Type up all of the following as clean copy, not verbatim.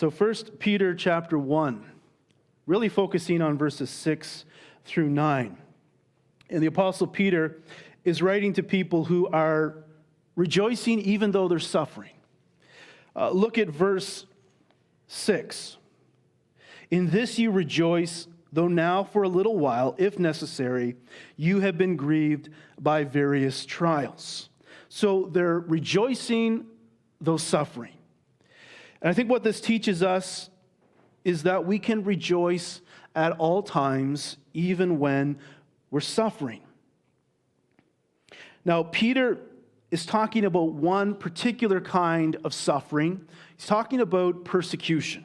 So 1 Peter chapter 1, really focusing on verses 6 through 9. And the Apostle Peter is writing to people who are rejoicing even though they're suffering. Look at verse 6. In this you rejoice, though now for a little while, if necessary, you have been grieved by various trials. So they're rejoicing though suffering. And I think what this teaches us is that we can rejoice at all times, even when we're suffering. Now, Peter is talking about one particular kind of suffering. He's talking about persecution.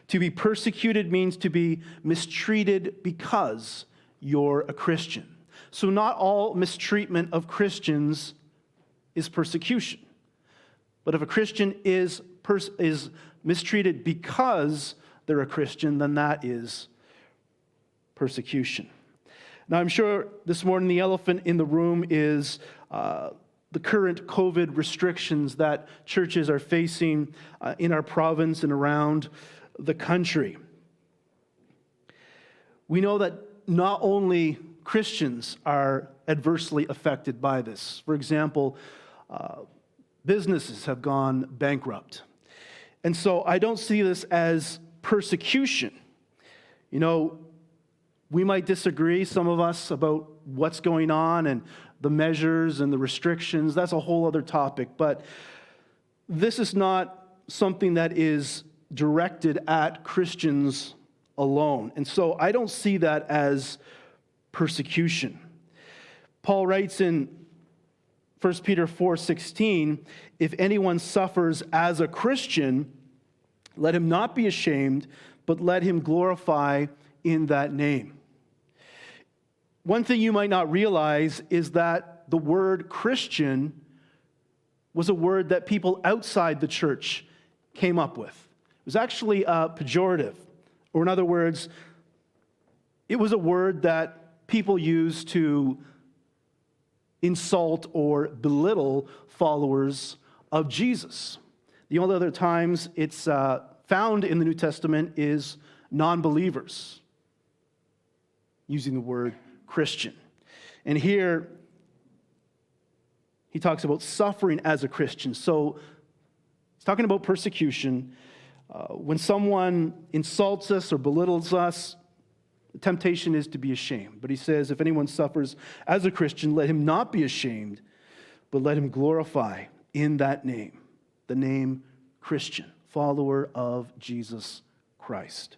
To be persecuted means to be mistreated because you're a Christian. So not all mistreatment of Christians is persecution. But if a Christian is mistreated because they're a Christian, then that is persecution. Now, I'm sure this morning the elephant in the room is the current COVID restrictions that churches are facing in our province and around the country. We know that not only Christians are adversely affected by this. For example, businesses have gone bankrupt. And so I don't see this as persecution. You know, we might disagree, some of us, about what's going on and the measures and the restrictions. That's a whole other topic. But this is not something that is directed at Christians alone. And so I don't see that as persecution. Paul writes in 1 Peter 4:16, if anyone suffers as a Christian, let him not be ashamed, but let him glorify in that name. One thing you might not realize is that the word Christian was a word that people outside the church came up with. It was actually pejorative, or in other words, it was a word that people used to insult or belittle followers of Jesus. The only other times it's found in the New Testament is non-believers using the word Christian. And here he talks about suffering as a Christian. So he's talking about persecution. When someone insults us or belittles us, the temptation is to be ashamed. But he says, if anyone suffers as a Christian, let him not be ashamed, but let him glorify in that name, the name Christian, follower of Jesus Christ.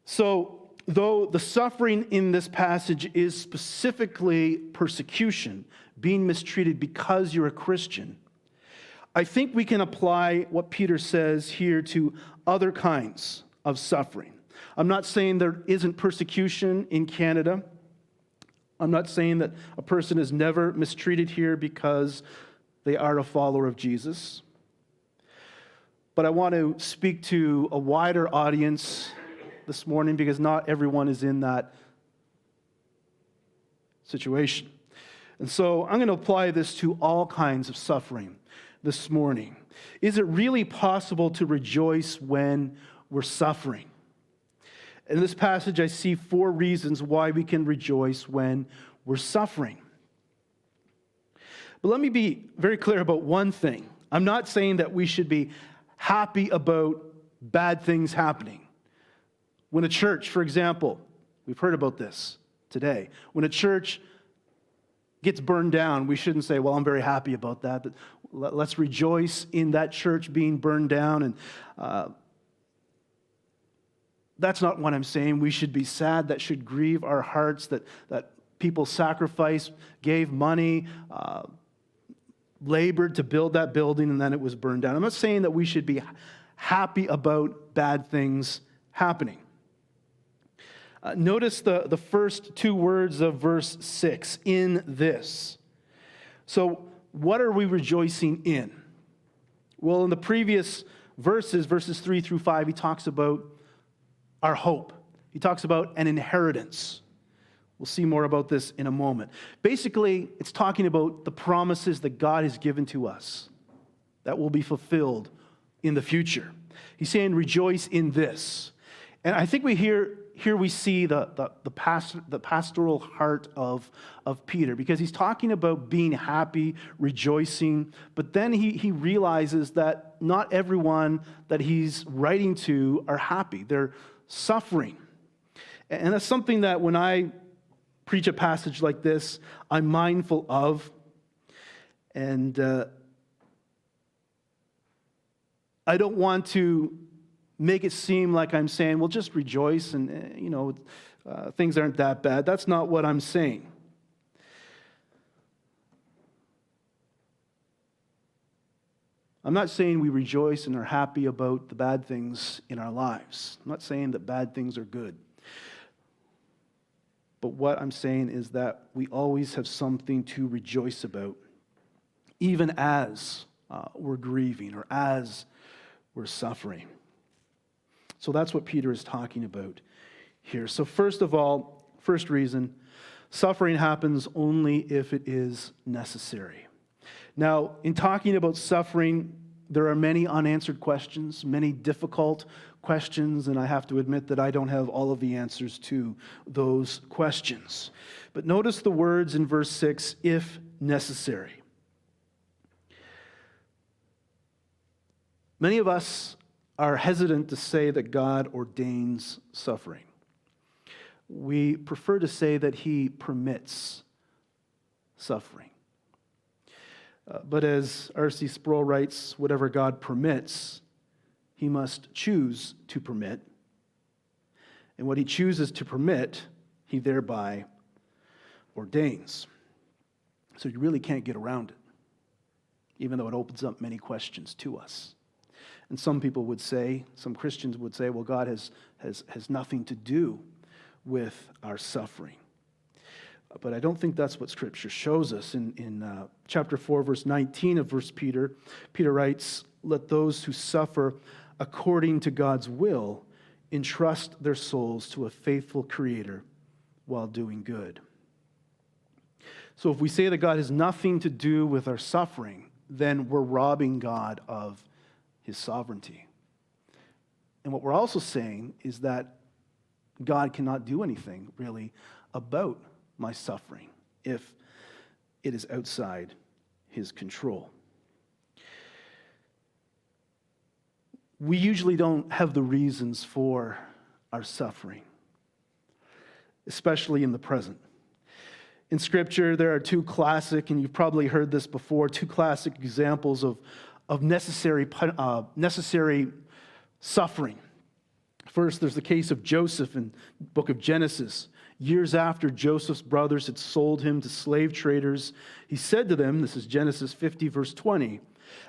So, though the suffering in this passage is specifically persecution, being mistreated because you're a Christian, I think we can apply what Peter says here to other kinds of suffering. I'm not saying there isn't persecution in Canada. I'm not saying that a person is never mistreated here because they are a follower of Jesus. But I want to speak to a wider audience this morning because not everyone is in that situation. And so I'm going to apply this to all kinds of suffering this morning. Is it really possible to rejoice when we're suffering? In this passage, I see 4 reasons why we can rejoice when we're suffering. But let me be very clear about one thing. I'm not saying that we should be happy about bad things happening. When a church, for example, we've heard about this today, when a church gets burned down, we shouldn't say, well, I'm very happy about that. Let's rejoice in that church being burned down. And that's not what I'm saying. We should be sad. That should grieve our hearts that people sacrificed, gave money, labored to build that building, and then it was burned down. I'm not saying that we should be happy about bad things happening. Notice the first 2 words of verse 6, in this. So what are we rejoicing in? Well, in the previous verses 3 through 5, he talks about our hope. He talks about an inheritance. We'll see more about this in a moment. Basically, it's talking about the promises that God has given to us that will be fulfilled in the future. He's saying, rejoice in this. And I think here we see the pastoral heart of Peter, because he's talking about being happy, rejoicing, but then he realizes that not everyone that he's writing to are happy. They're suffering. And that's something that when I preach a passage like this, I'm mindful of. And I don't want to make it seem like I'm saying, well, just rejoice and, things aren't that bad. That's not what I'm saying. I'm not saying we rejoice and are happy about the bad things in our lives. I'm not saying that bad things are good. But what I'm saying is that we always have something to rejoice about, even as we're grieving or as we're suffering. So that's what Peter is talking about here. So first of all, first reason, suffering happens only if it is necessary. Now, in talking about suffering, there are many unanswered questions, many difficult questions, and I have to admit that I don't have all of the answers to those questions. But notice the words in verse 6, if necessary. Many of us are hesitant to say that God ordains suffering. We prefer to say that He permits suffering. But as R.C. Sproul writes, whatever God permits, He must choose to permit. And what He chooses to permit, He thereby ordains. So you really can't get around it, even though it opens up many questions to us. And some people would say, some Christians would say, well, God has nothing to do with our suffering. But I don't think that's what Scripture shows us. In chapter 4, verse 19 of Peter writes, let those who suffer according to God's will entrust their souls to a faithful Creator while doing good. So if we say that God has nothing to do with our suffering, then we're robbing God of His sovereignty. And what we're also saying is that God cannot do anything really about my suffering if it is outside His control. We usually don't have the reasons for our suffering, especially in the present. In Scripture, there are two classic, and you've probably heard this before, two classic examples of necessary suffering. First, there's the case of Joseph in the book of Genesis. Years after Joseph's brothers had sold him to slave traders, he said to them, this is Genesis 50, verse 20,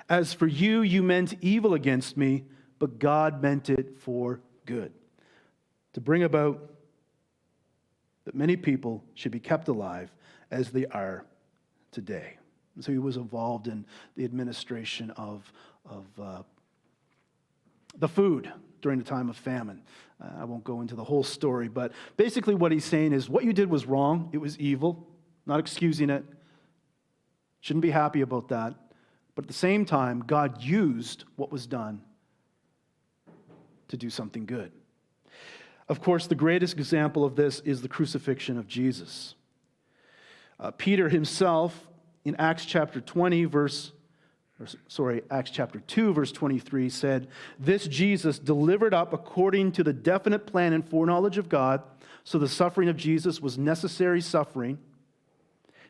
as for you, you meant evil against me, but God meant it for good, to bring about that many people should be kept alive as they are today. And so he was involved in the administration of the food during the time of famine. I won't go into the whole story, but basically what he's saying is what you did was wrong. It was evil. Not excusing it. Shouldn't be happy about that. But at the same time, God used what was done to do something good. Of course, the greatest example of this is the crucifixion of Jesus. Peter himself, in Acts chapter 2, verse 23, said, this Jesus delivered up according to the definite plan and foreknowledge of God. So the suffering of Jesus was necessary suffering.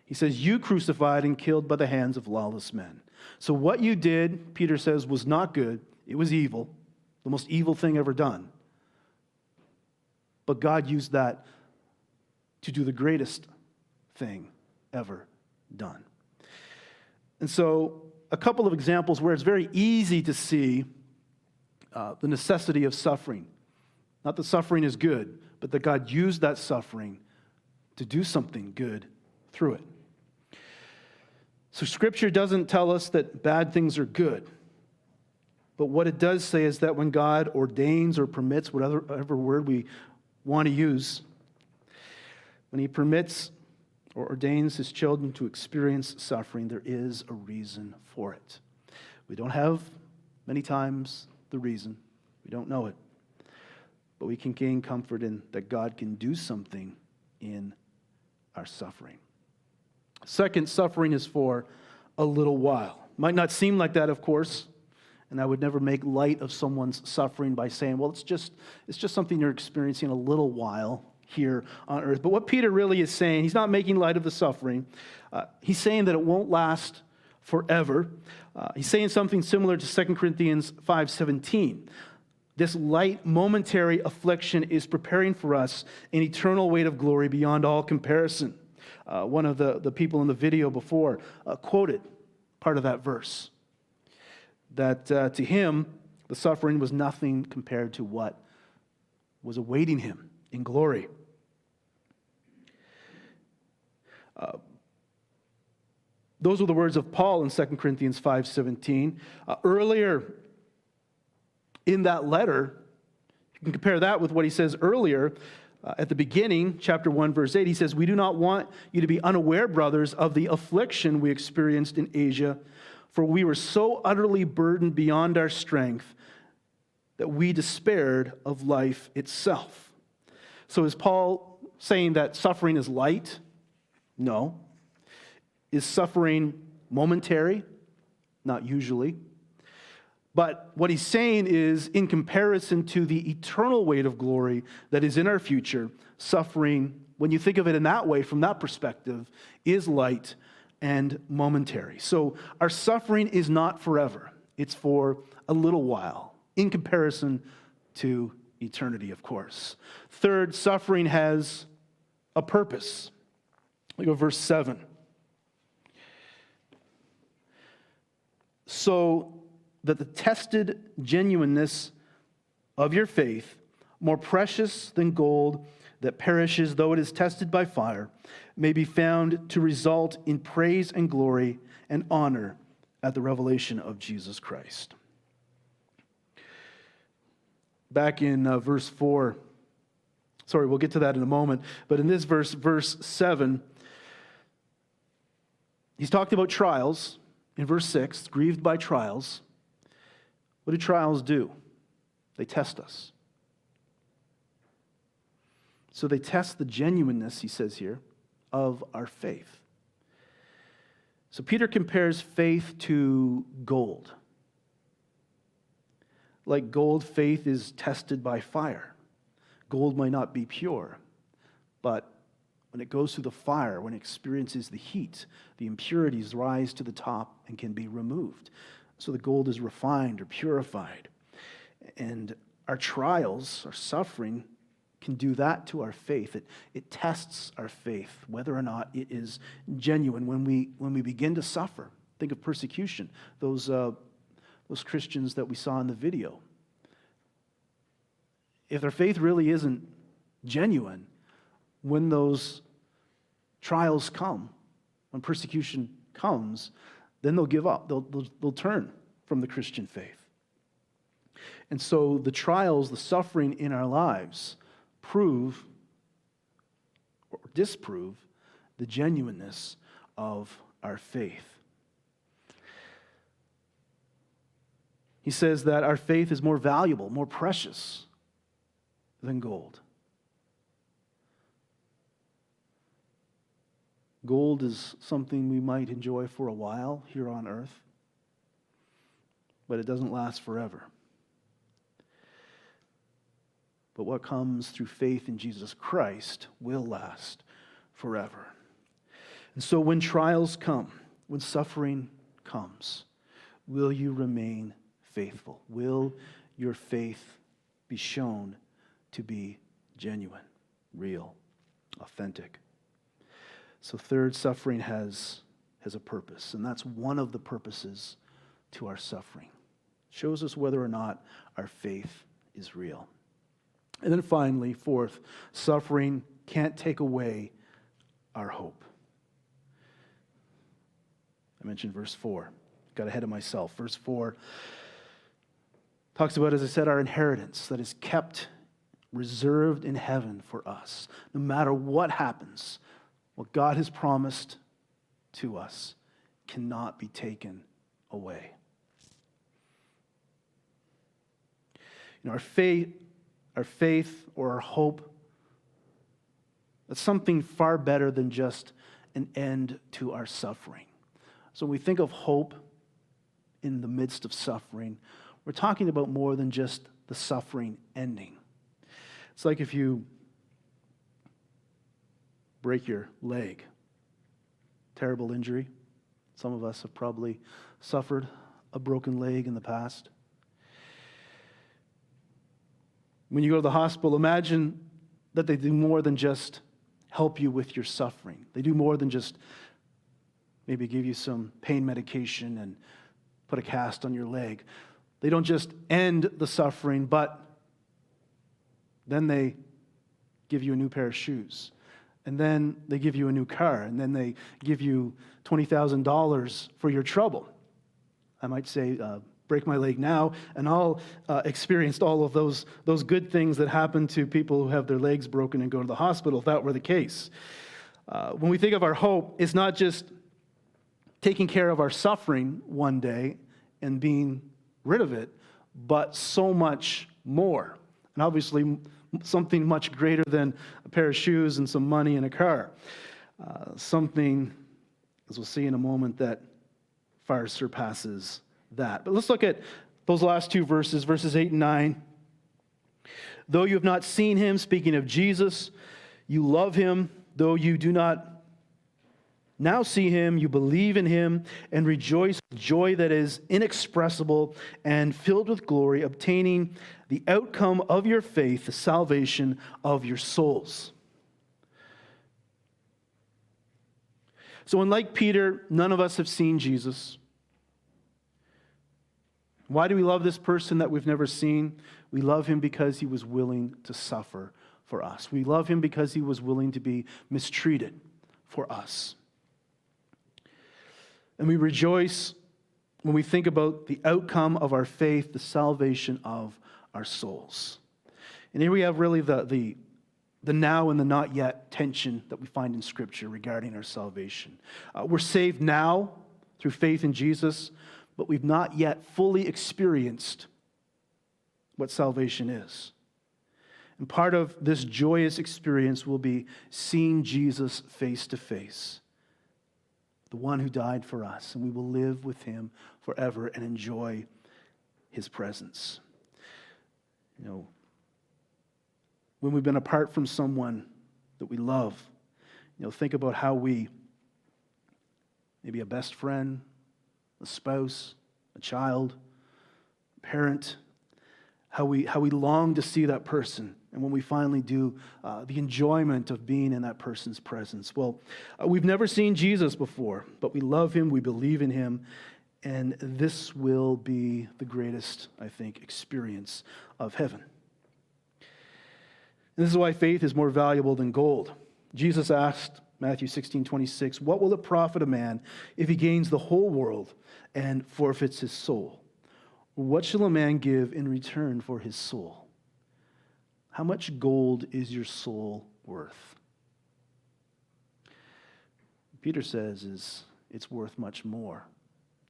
He says, you crucified and killed by the hands of lawless men. So what you did, Peter says, was not good. It was evil, the most evil thing ever done. But God used that to do the greatest thing ever done. And so a couple of examples where it's very easy to see the necessity of suffering. Not that suffering is good, but that God used that suffering to do something good through it. So Scripture doesn't tell us that bad things are good. But what it does say is that when God ordains or permits, whatever word we want to use, when He permits or ordains His children to experience suffering, there is a reason for it. We don't have Many times the reason, we don't know it. But we can gain comfort in that God can do something in our suffering. Second, suffering is for a little while. Might not seem like that, of course, and I would never make light of someone's suffering by saying, well, it's just something you're experiencing a little while here on earth. But what Peter really is saying, he's not making light of the suffering. He's saying that it won't last forever. He's saying something similar to 2 Corinthians 5:17. This light, momentary affliction is preparing for us an eternal weight of glory beyond all comparison. One of the people in the video before quoted part of that verse, that to him, the suffering was nothing compared to what was awaiting him in glory. Those were the words of Paul in 2 Corinthians 5:17. Earlier in that letter, you can compare that with what he says earlier at the beginning, chapter 1, verse 8. He says, "We do not want you to be unaware, brothers, of the affliction we experienced in Asia, for we were so utterly burdened beyond our strength that we despaired of life itself." So is Paul saying that suffering is light? No. Is suffering momentary? Not usually. But what he's saying is, in comparison to the eternal weight of glory that is in our future, suffering, when you think of it in that way, from that perspective, is light and momentary. So our suffering is not forever. It's for a little while, in comparison to eternity, of course. Third, suffering has a purpose. Look at verse 7. So that the tested genuineness of your faith, more precious than gold that perishes though it is tested by fire, may be found to result in praise and glory and honor at the revelation of Jesus Christ. Back in verse 4, sorry, we'll get to that in a moment, but in this verse 7, he's talked about trials. In verse 6, grieved by trials. What do trials do? They test us. So they test the genuineness, he says here, of our faith. So Peter compares faith to gold. Like gold, faith is tested by fire. Gold might not be pure, but when it goes through the fire, when it experiences the heat, the impurities rise to the top and can be removed. So the gold is refined or purified. And our trials, our suffering, can do that to our faith. It tests our faith, whether or not it is genuine when we begin to suffer. Think of persecution, those Christians that we saw in the video. If their faith really isn't genuine, when those trials come, when persecution comes, then they'll give up. They'll turn from the Christian faith. And so the trials, the suffering in our lives prove or disprove the genuineness of our faith. He says that our faith is more valuable, more precious than gold. Gold is something we might enjoy for a while here on earth, but it doesn't last forever. But what comes through faith in Jesus Christ will last forever. And so when trials come, when suffering comes, will you remain faithful? Will your faith be shown to be genuine, real, authentic? So third, suffering has a purpose, and that's one of the purposes to our suffering. It shows us whether or not our faith is real. And then finally, fourth, suffering can't take away our hope. I mentioned verse 4. Got ahead of myself. Verse 4 talks about, as I said, our inheritance that is kept reserved in heaven for us. No matter what happens, what God has promised to us cannot be taken away. Our faith or our hope, that's something far better than just an end to our suffering. So when we think of hope in the midst of suffering, we're talking about more than just the suffering ending. It's like if you break your leg, terrible injury. Some of us have probably suffered a broken leg in the past. When you go to the hospital, imagine that they do more than just help you with your suffering. They do more than just maybe give you some pain medication and put a cast on your leg. They don't just end the suffering, but then they give you a new pair of shoes. And then they give you a new car. And then they give you $20,000 for your trouble. I might say, break my leg now, and I'll experienced all of those good things that happen to people who have their legs broken and go to the hospital, if that were the case. When we think of our hope, it's not just taking care of our suffering one day and being rid of it, but so much more. And obviously, something much greater than a pair of shoes and some money and a car. Something, as we'll see in a moment, that far surpasses that. But let's look at those last two verses, verses 8 and 9. Though you have not seen him, speaking of Jesus, you love him. Though you do not now see him, you believe in him and rejoice with joy that is inexpressible and filled with glory, obtaining the outcome of your faith, the salvation of your souls. So unlike Peter, none of us have seen Jesus. Why do we love this person that we've never seen? We love him because he was willing to suffer for us. We love him because he was willing to be mistreated for us. And we rejoice when we think about the outcome of our faith, the salvation of our souls. And here we have really the now and the not yet tension that we find in Scripture regarding our salvation. We're saved now through faith in Jesus, but we've not yet fully experienced what salvation is. And part of this joyous experience will be seeing Jesus face to face, the one who died for us, and we will live with him forever and enjoy his presence. When we've been apart from someone that we love, think about how we, maybe a best friend, a spouse, a child, a parent, how we long to see that person. And when we finally do, the enjoyment of being in that person's presence. Well, we've never seen Jesus before, but we love him, we believe in him, and this will be the greatest, I think, experience of heaven. And this is why faith is more valuable than gold. Jesus asked, Matthew 16:26, what will it profit a man if he gains the whole world and forfeits his soul? What shall a man give in return for his soul? How much gold is your soul worth? Peter says it's worth much more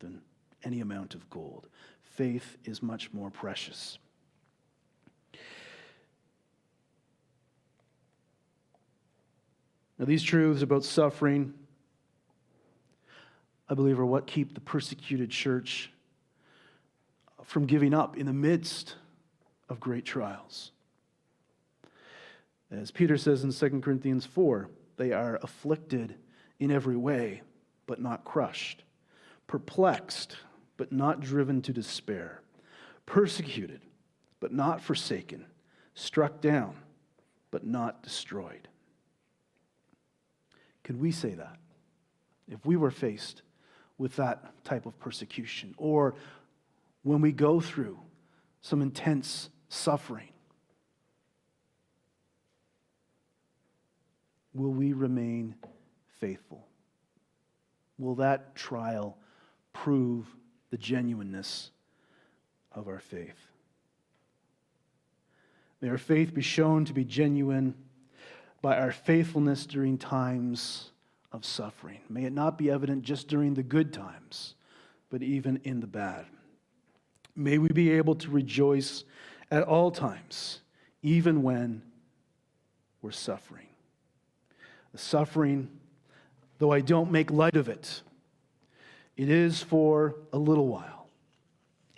than any amount of gold. Faith is much more precious. Now, these truths about suffering, I believe, are what keep the persecuted church from giving up in the midst of great trials. As Peter says in 2 Corinthians 4, they are afflicted in every way, but not crushed, perplexed, but not driven to despair, persecuted, but not forsaken, struck down, but not destroyed. Could we say that if we were faced with that type of persecution, or when we go through some intense suffering? Will we remain faithful? Will that trial prove the genuineness of our faith? May our faith be shown to be genuine by our faithfulness during times of suffering. May it not be evident just during the good times, but even in the bad. May we be able to rejoice at all times, even when we're suffering. The suffering, though I don't make light of it, it is for a little while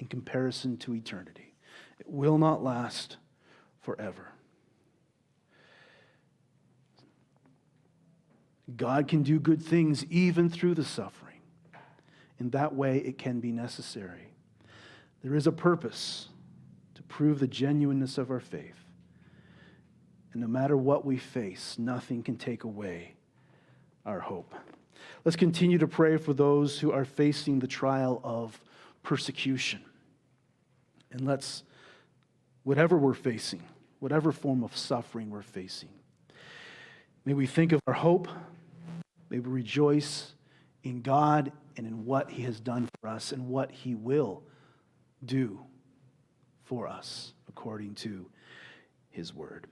in comparison to eternity. It will not last forever. God can do good things even through the suffering. In that way, it can be necessary. There is a purpose to prove the genuineness of our faith. And no matter what we face, nothing can take away our hope. Let's continue to pray for those who are facing the trial of persecution. And whatever we're facing, whatever form of suffering we're facing, may we think of our hope. May we rejoice in God and in what He has done for us and what He will do for us according to His word.